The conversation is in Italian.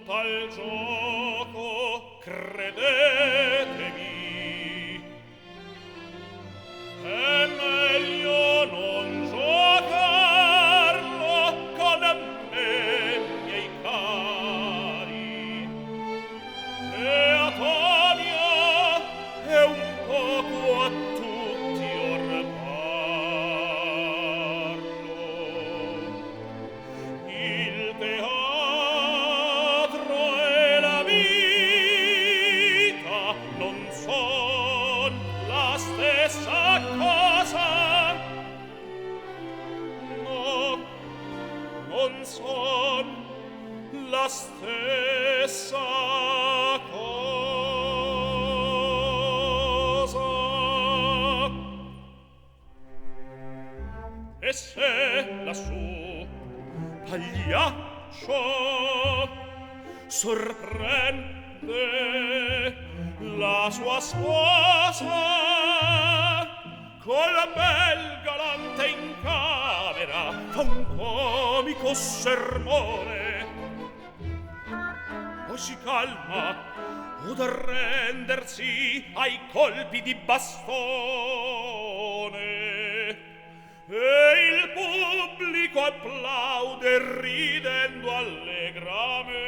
tal gioco, credetemi, è meglio non giocarlo con me, miei cari. E Atonia è un poco a tutti or parlo. Il teatro e la vita non son la stessa cosa. No, non son la stessa cosa. E se lassù pagliaccio sorprende la sua sposa col bel galante in camera, fa un comico sermone, poi si calma od arrendersi ai colpi di bastone, e il pubblico applaude ridendo allegramente.